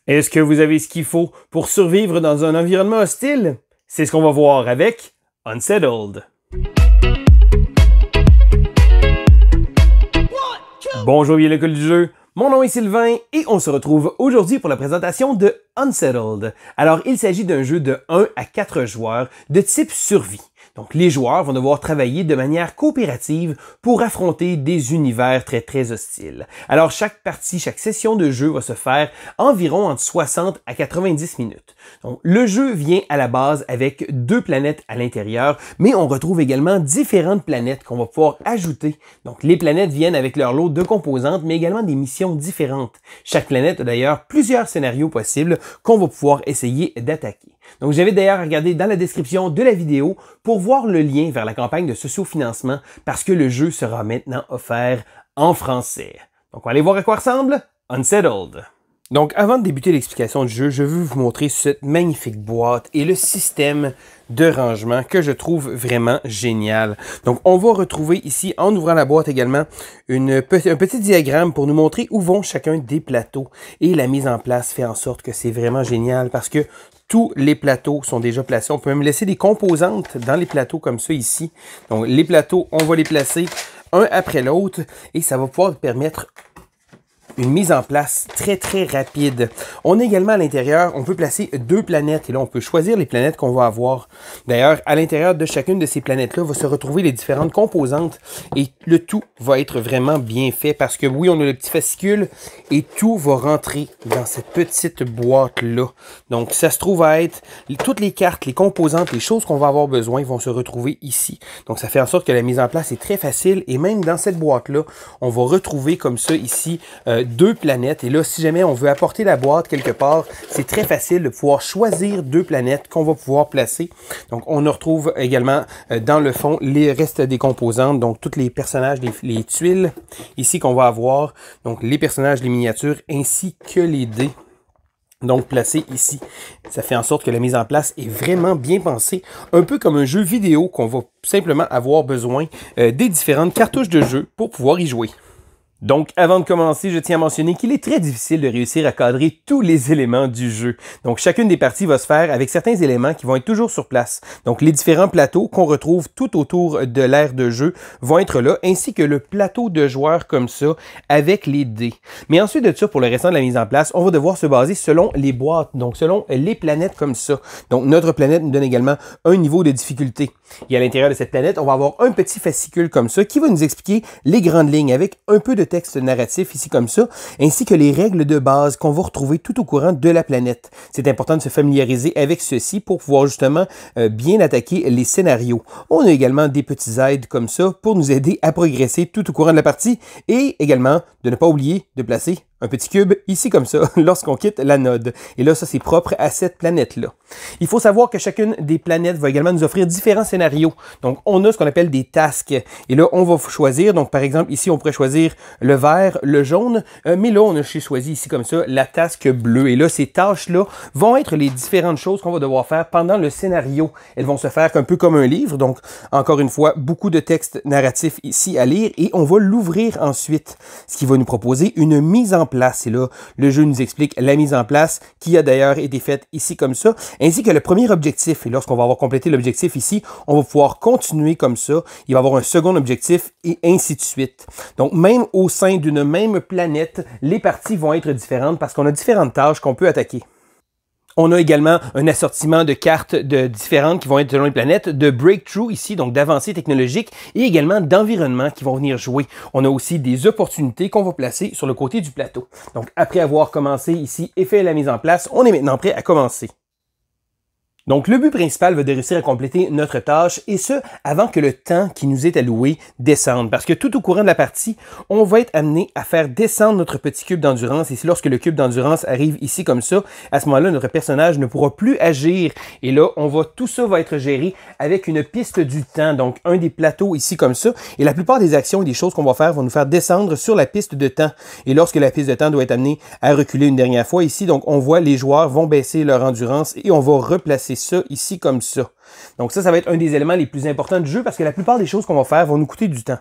Est-ce que vous avez ce qu'il faut pour survivre dans un environnement hostile? C'est ce qu'on va voir avec Unsettled. Bonjour, bien l'école du jeu. Mon nom est Sylvain et on se retrouve aujourd'hui pour la présentation de Unsettled. Alors, il s'agit d'un jeu de 1 à 4 joueurs de type survie. Donc, les joueurs vont devoir travailler de manière coopérative pour affronter des univers très hostiles. Alors, chaque partie, chaque session de jeu va se faire environ entre 60 à 90 minutes. Donc, le jeu vient à la base avec 2 planètes à l'intérieur, mais on retrouve également différentes planètes qu'on va pouvoir ajouter. Donc, les planètes viennent avec leur lot de composantes, mais également des missions différentes. Chaque planète a d'ailleurs plusieurs scénarios possibles qu'on va pouvoir essayer d'attaquer. Donc, j'avais d'ailleurs regardé dans la description de la vidéo pour voir le lien vers la campagne de sociofinancement parce que le jeu sera maintenant offert en français. Donc, on va aller voir à quoi ressemble Unsettled. Donc, avant de débuter l'explication du jeu, je veux vous montrer cette magnifique boîte et le système de rangement que je trouve vraiment génial. Donc, on va retrouver ici, en ouvrant la boîte également, un petit diagramme pour nous montrer où vont chacun des plateaux. Et la mise en place fait en sorte que c'est vraiment génial parce que tous les plateaux sont déjà placés. On peut même laisser des composantes dans les plateaux comme ça ici. Donc, les plateaux, on va les placer un après l'autre et ça va pouvoir permettre une mise en place très rapide. On a également à l'intérieur, on peut placer 2 planètes et là on peut choisir les planètes qu'on va avoir. D'ailleurs, à l'intérieur de chacune de ces planètes-là va se retrouver les différentes composantes et le tout va être vraiment bien fait parce que oui, on a le petit fascicule et tout va rentrer dans cette petite boîte-là. Donc ça se trouve à être toutes les cartes, les composantes, les choses qu'on va avoir besoin vont se retrouver ici. Donc ça fait en sorte que la mise en place est très facile et même dans cette boîte-là, on va retrouver comme ça ici 2 planètes. Et là, si jamais on veut apporter la boîte quelque part, c'est très facile de pouvoir choisir 2 planètes qu'on va pouvoir placer. Donc, on retrouve également dans le fond les restes des composantes, donc tous les personnages, les tuiles ici qu'on va avoir. Donc, les personnages, les miniatures, ainsi que les dés. Donc, placés ici. Ça fait en sorte que la mise en place est vraiment bien pensée. Un peu comme un jeu vidéo qu'on va simplement avoir besoin des différentes cartouches de jeu pour pouvoir y jouer. Donc, avant de commencer, je tiens à mentionner qu'il est très difficile de réussir à cadrer tous les éléments du jeu. Donc, chacune des parties va se faire avec certains éléments qui vont être toujours sur place. Donc, les différents plateaux qu'on retrouve tout autour de l'aire de jeu vont être là, ainsi que le plateau de joueurs comme ça, avec les dés. Mais ensuite de ça, pour le restant de la mise en place, on va devoir se baser selon les boîtes, donc selon les planètes comme ça. Donc, notre planète nous donne également un niveau de difficulté. Et à l'intérieur de cette planète, on va avoir un petit fascicule comme ça qui va nous expliquer les grandes lignes avec un peu de texte narratif ici comme ça, ainsi que les règles de base qu'on va retrouver tout au courant de la planète. C'est important de se familiariser avec ceci pour pouvoir justement bien attaquer les scénarios. On a également des petits aides comme ça pour nous aider à progresser tout au courant de la partie et également de ne pas oublier de placer un petit cube ici comme ça lorsqu'on quitte la node. Et là, ça c'est propre à cette planète-là. Il faut savoir que chacune des planètes va également nous offrir différents scénarios. Donc, on a ce qu'on appelle des tasks. Et là, on va choisir. Donc, par exemple, ici, on pourrait choisir le vert, le jaune. Mais là, on a choisi ici comme ça la task bleue. Et là, ces tâches-là vont être les différentes choses qu'on va devoir faire pendant le scénario. Elles vont se faire un peu comme un livre. Donc, encore une fois, beaucoup de textes narratifs ici à lire. Et on va l'ouvrir ensuite. Ce qui va nous proposer une mise en place. Et là, le jeu nous explique la mise en place qui a d'ailleurs été faite ici comme ça, ainsi que le premier objectif. Et lorsqu'on va avoir complété l'objectif ici, on va pouvoir continuer comme ça. Il va y avoir un second objectif et ainsi de suite. Donc, même au sein d'une même planète, les parties vont être différentes parce qu'on a différentes tâches qu'on peut attaquer. On a également un assortiment de cartes différentes qui vont être selon les planètes, de breakthrough ici, donc d'avancées technologiques, et également d'environnement qui vont venir jouer. On a aussi des opportunités qu'on va placer sur le côté du plateau. Donc, après avoir commencé ici et fait la mise en place, on est maintenant prêt à commencer. Donc, le but principal va être de réussir à compléter notre tâche et ce, avant que le temps qui nous est alloué descende. Parce que tout au courant de la partie, on va être amené à faire descendre notre petit cube d'endurance. Et c'est lorsque le cube d'endurance arrive ici comme ça, à ce moment-là, notre personnage ne pourra plus agir. Et là, tout ça va être géré avec une piste du temps. Donc, un des plateaux ici comme ça. Et la plupart des actions et des choses qu'on va faire vont nous faire descendre sur la piste de temps. Et lorsque la piste de temps doit être amenée à reculer une dernière fois ici, donc on voit les joueurs vont baisser leur endurance et on va replacer ça ici comme ça. Donc ça va être un des éléments les plus importants du jeu parce que la plupart des choses qu'on va faire vont nous coûter du temps.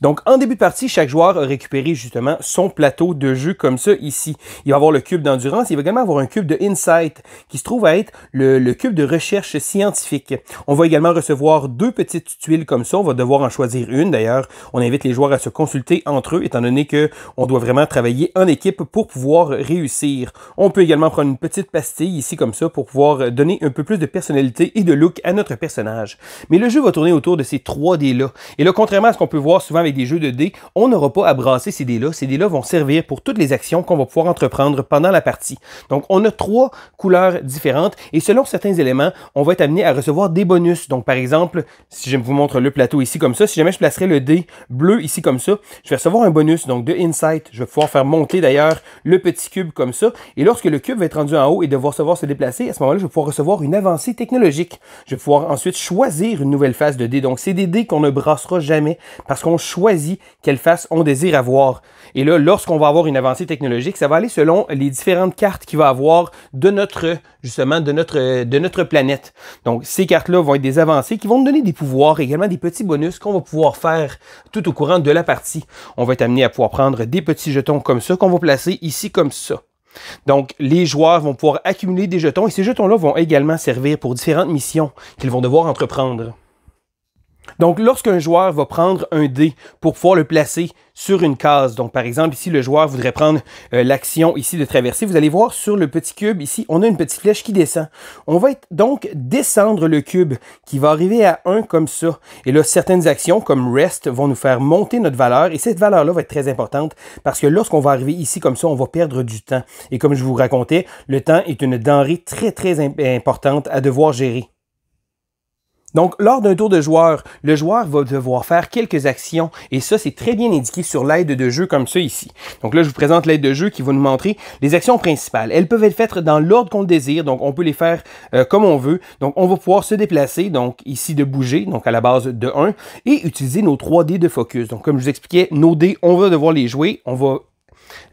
Donc, en début de partie, chaque joueur a récupéré justement son plateau de jeu comme ça ici. Il va avoir le cube d'endurance, il va également avoir un cube de insight qui se trouve à être le cube de recherche scientifique. On va également recevoir 2 petites tuiles comme ça, on va devoir en choisir une. D'ailleurs, on invite les joueurs à se consulter entre eux, étant donné que on doit vraiment travailler en équipe pour pouvoir réussir. On peut également prendre une petite pastille ici comme ça pour pouvoir donner un peu plus de personnalité et de look à notre personnage. Mais le jeu va tourner autour de ces 3 dés-là. Et là, contrairement à ce qu'on peut voir souvent avec des jeux de dés, on n'aura pas à brasser ces dés-là. Ces dés-là vont servir pour toutes les actions qu'on va pouvoir entreprendre pendant la partie. Donc, on a 3 couleurs différentes et selon certains éléments, on va être amené à recevoir des bonus. Donc, par exemple, si je vous montre le plateau ici comme ça, si jamais je placerais le dé bleu ici comme ça, je vais recevoir un bonus, donc de insight. Je vais pouvoir faire monter d'ailleurs le petit cube comme ça. Et lorsque le cube va être rendu en haut et devoir se déplacer, à ce moment-là, je vais pouvoir recevoir une avancée technologique. Je vais pouvoir ensuite choisir une nouvelle face de dés. Donc, c'est des dés qu'on ne brassera jamais parce qu'on choisit quelle face on désire avoir. Et là, lorsqu'on va avoir une avancée technologique, ça va aller selon les différentes cartes qu'il va avoir de notre, justement, de notre planète. Donc, ces cartes-là vont être des avancées qui vont nous donner des pouvoirs, également des petits bonus qu'on va pouvoir faire tout au courant de la partie. On va être amené à pouvoir prendre des petits jetons comme ça qu'on va placer ici comme ça. Donc, les joueurs vont pouvoir accumuler des jetons et ces jetons-là vont également servir pour différentes missions qu'ils vont devoir entreprendre. Donc, lorsqu'un joueur va prendre un dé pour pouvoir le placer sur une case, donc par exemple ici le joueur voudrait prendre l'action ici de traverser, vous allez voir sur le petit cube ici, on a une petite flèche qui descend. On va donc descendre le cube qui va arriver à 1 comme ça. Et là, certaines actions comme rest vont nous faire monter notre valeur et cette valeur-là va être très importante parce que lorsqu'on va arriver ici comme ça, on va perdre du temps. Et comme je vous racontais, le temps est une denrée très importante à devoir gérer. Donc, lors d'un tour de joueur, le joueur va devoir faire quelques actions et ça, c'est très bien indiqué sur l'aide de jeu comme ça ici. Donc là, je vous présente l'aide de jeu qui va nous montrer les actions principales. Elles peuvent être faites dans l'ordre qu'on le désire, donc on peut les faire comme on veut. Donc, on va pouvoir se déplacer, donc ici de bouger, donc à la base de 1, et utiliser nos 3 dés de focus. Donc, comme je vous expliquais, nos dés, on va devoir les jouer, on va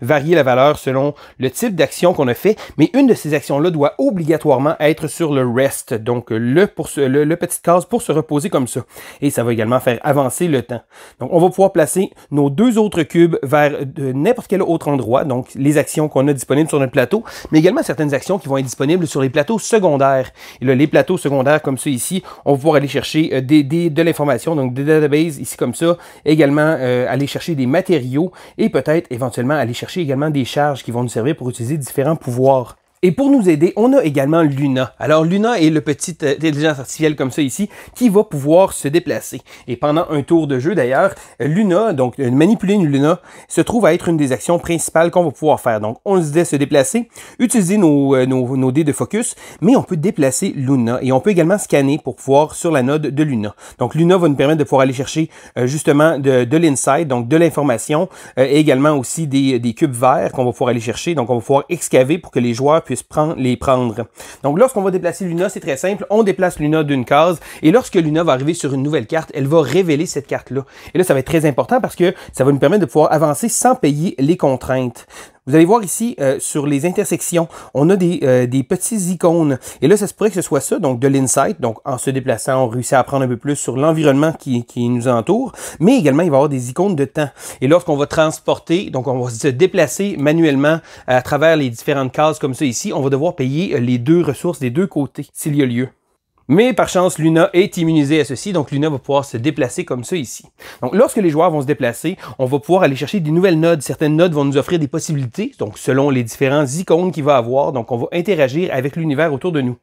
varier la valeur selon le type d'action qu'on a fait, mais une de ces actions-là doit obligatoirement être sur le rest, donc le petite case pour se reposer comme ça. Et ça va également faire avancer le temps. Donc, on va pouvoir placer nos 2 autres cubes vers n'importe quel autre endroit, donc les actions qu'on a disponibles sur notre plateau, mais également certaines actions qui vont être disponibles sur les plateaux secondaires. Et là, les plateaux secondaires comme ça ici, on va pouvoir aller chercher de l'information, donc des databases ici comme ça, également aller chercher des matériaux et peut-être éventuellement aller chercher également des charges qui vont nous servir pour utiliser différents pouvoirs. Et pour nous aider, on a également Luna. Alors Luna est le petit intelligence artificielle comme ça ici qui va pouvoir se déplacer. Et pendant un tour de jeu d'ailleurs, Luna, donc manipuler une Luna, se trouve à être une des actions principales qu'on va pouvoir faire. Donc on se dit se déplacer, utiliser nos dés de focus, mais on peut déplacer Luna et on peut également scanner pour pouvoir sur la node de Luna. Donc Luna va nous permettre de pouvoir aller chercher justement de l'insight, donc de l'information, et également aussi des cubes verts qu'on va pouvoir aller chercher. Donc on va pouvoir excaver pour que les joueurs puissent les prendre. Donc, lorsqu'on va déplacer Luna, c'est très simple. On déplace Luna d'une case et lorsque Luna va arriver sur une nouvelle carte, elle va révéler cette carte-là. Et là, ça va être très important parce que ça va nous permettre de pouvoir avancer sans payer les contraintes. Vous allez voir ici, sur les intersections, on a des petits icônes. Et là, ça se pourrait que ce soit ça, donc de l'insight. Donc, en se déplaçant, on réussit à apprendre un peu plus sur l'environnement qui nous entoure. Mais également, il va y avoir des icônes de temps. Et lorsqu'on va transporter, donc on va se déplacer manuellement à travers les différentes cases comme ça ici, on va devoir payer les 2 ressources des 2 côtés, s'il y a lieu. Mais par chance, Luna est immunisée à ceci, donc Luna va pouvoir se déplacer comme ça ici. Donc lorsque les joueurs vont se déplacer, on va pouvoir aller chercher des nouvelles nodes. Certaines nodes vont nous offrir des possibilités, donc selon les différents icônes qu'il va avoir, donc on va interagir avec l'univers autour de nous.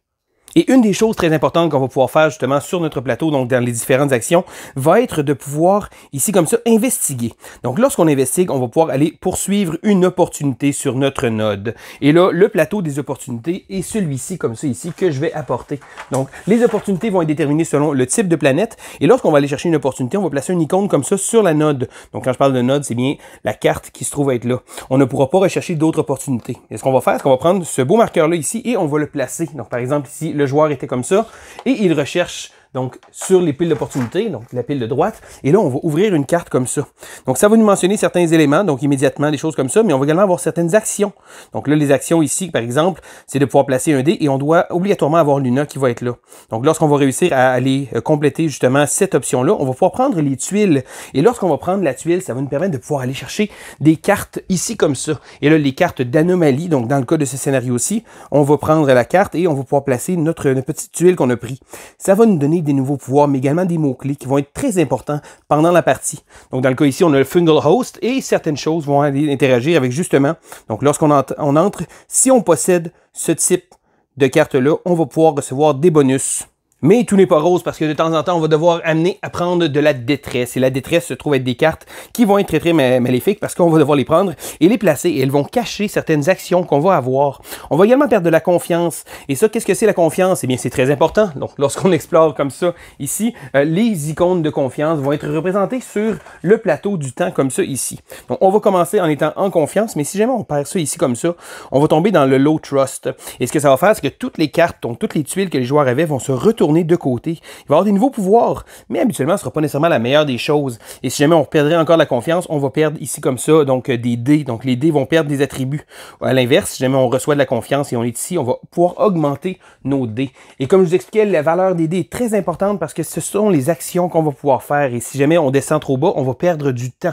Et une des choses très importantes qu'on va pouvoir faire justement sur notre plateau, donc dans les différentes actions, va être de pouvoir, ici comme ça, investiguer. Donc lorsqu'on investigue, on va pouvoir aller poursuivre une opportunité sur notre node. Et là, le plateau des opportunités est celui-ci, comme ça ici, que je vais apporter. Donc les opportunités vont être déterminées selon le type de planète. Et lorsqu'on va aller chercher une opportunité, on va placer une icône comme ça sur la node. Donc quand je parle de node, c'est bien la carte qui se trouve être là. On ne pourra pas rechercher d'autres opportunités. Et ce qu'on va faire, c'est qu'on va prendre ce beau marqueur-là ici et on va le placer. Donc par exemple ici, le joueur était comme ça et il recherche donc sur les piles d'opportunité, donc la pile de droite. Et là, on va ouvrir une carte comme ça. Donc, ça va nous mentionner certains éléments, donc immédiatement des choses comme ça, mais on va également avoir certaines actions. Donc là, les actions ici, par exemple, c'est de pouvoir placer un dé et on doit obligatoirement avoir Luna qui va être là. Donc, lorsqu'on va réussir à aller compléter justement cette option-là, on va pouvoir prendre les tuiles. Et lorsqu'on va prendre la tuile, ça va nous permettre de pouvoir aller chercher des cartes ici comme ça. Et là, les cartes d'anomalie, donc dans le cas de ce scénario-ci, on va prendre la carte et on va pouvoir placer notre petite tuile qu'on a pris. Ça va nous donner des nouveaux pouvoirs, mais également des mots-clés qui vont être très importants pendant la partie. Donc, dans le cas ici, on a le Fungal Host et certaines choses vont aller interagir avec justement. Donc, lorsqu'on entre, si on possède ce type de carte-là, on va pouvoir recevoir des bonus. Mais tout n'est pas rose parce que de temps en temps, on va devoir amener à prendre de la détresse. Et la détresse se trouve être des cartes qui vont être très très maléfiques parce qu'on va devoir les prendre et les placer. Et elles vont cacher certaines actions qu'on va avoir. On va également perdre de la confiance. Et ça, qu'est-ce que c'est la confiance? Eh bien, c'est très important. Donc, lorsqu'on explore comme ça ici, les icônes de confiance vont être représentées sur le plateau du temps comme ça ici. Donc, on va commencer en étant en confiance, mais si jamais on perd ça ici comme ça, on va tomber dans le low trust. Et ce que ça va faire, c'est que toutes les cartes, donc toutes les tuiles que les joueurs avaient vont se retourner de côté. Il va y avoir des nouveaux pouvoirs, mais habituellement, ce ne sera pas nécessairement la meilleure des choses. Et si jamais on perdrait encore la confiance, on va perdre ici comme ça, donc des dés. Donc les dés vont perdre des attributs. À l'inverse, si jamais on reçoit de la confiance et on est ici, on va pouvoir augmenter nos dés. Et comme je vous expliquais, la valeur des dés est très importante parce que ce sont les actions qu'on va pouvoir faire. Et si jamais on descend trop bas, on va perdre du temps.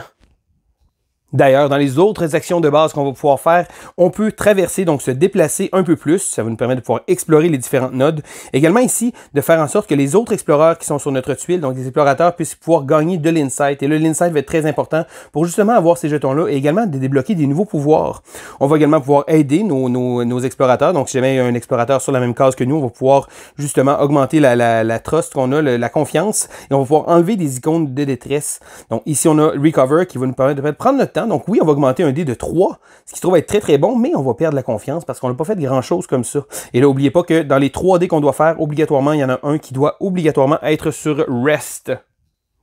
D'ailleurs, dans les autres actions de base qu'on va pouvoir faire, on peut traverser, donc se déplacer un peu plus. Ça va nous permettre de pouvoir explorer les différentes nodes. Également ici, de faire en sorte que les autres exploreurs qui sont sur notre tuile, donc les explorateurs, puissent pouvoir gagner de l'insight. Et là, l'insight va être très important pour justement avoir ces jetons-là et également de débloquer des nouveaux pouvoirs. On va également pouvoir aider nos explorateurs. Donc, si jamais il y a un explorateur sur la même case que nous, on va pouvoir justement augmenter la trust qu'on a, la confiance. Et on va pouvoir enlever des icônes de détresse. Donc, ici, on a Recover qui va nous permettre de prendre notre temps. Donc oui, on va augmenter un dé de 3, ce qui se trouve être très très bon, mais on va perdre la confiance parce qu'on n'a pas fait grand chose comme ça. Et là, n'oubliez pas que dans les 3 dés qu'on doit faire, obligatoirement, il y en a un qui doit obligatoirement être sur Rest.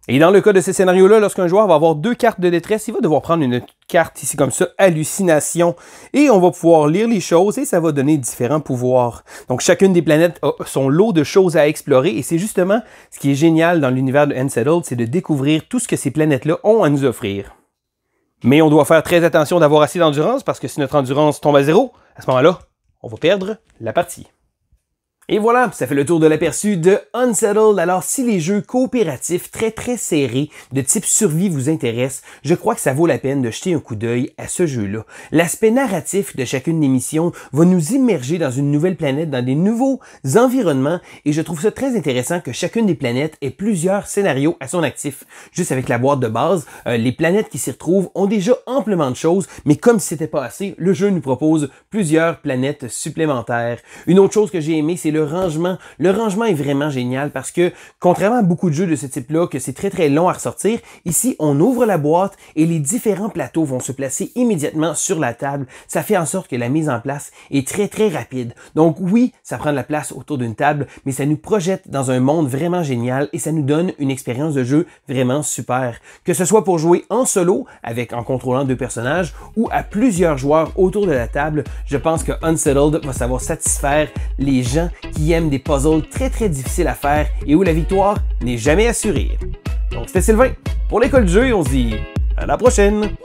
Et dans le cas de ce scénario-là, lorsqu'un joueur va avoir 2 cartes de détresse, il va devoir prendre une carte ici comme ça, Hallucination. Et on va pouvoir lire les choses et ça va donner différents pouvoirs. Donc chacune des planètes a son lot de choses à explorer et c'est justement ce qui est génial dans l'univers de Unsettled, c'est de découvrir tout ce que ces planètes-là ont à nous offrir. Mais on doit faire très attention d'avoir assez d'endurance parce que si notre endurance tombe à 0, à ce moment-là, on va perdre la partie. Et voilà, ça fait le tour de l'aperçu de Unsettled. Alors, si les jeux coopératifs très très serrés de type survie vous intéressent, je crois que ça vaut la peine de jeter un coup d'œil à ce jeu-là. L'aspect narratif de chacune des missions va nous immerger dans une nouvelle planète, dans des nouveaux environnements, et je trouve ça très intéressant que chacune des planètes ait plusieurs scénarios à son actif. Juste avec la boîte de base, les planètes qui s'y retrouvent ont déjà amplement de choses, mais comme si c'était pas assez, le jeu nous propose plusieurs planètes supplémentaires. Une autre chose que j'ai aimé, c'est le rangement. Le rangement est vraiment génial parce que, contrairement à beaucoup de jeux de ce type-là, que c'est très très long à ressortir, ici, on ouvre la boîte et les différents plateaux vont se placer immédiatement sur la table. Ça fait en sorte que la mise en place est très très rapide. Donc oui, ça prend de la place autour d'une table, mais ça nous projette dans un monde vraiment génial et ça nous donne une expérience de jeu vraiment super. Que ce soit pour jouer en solo, en contrôlant 2 personnages, ou à plusieurs joueurs autour de la table, je pense que Unsettled va savoir satisfaire les gens qui aiment des puzzles très très difficiles à faire et où la victoire n'est jamais assurée. Donc c'était Sylvain pour l'école du jeu et on se dit à la prochaine!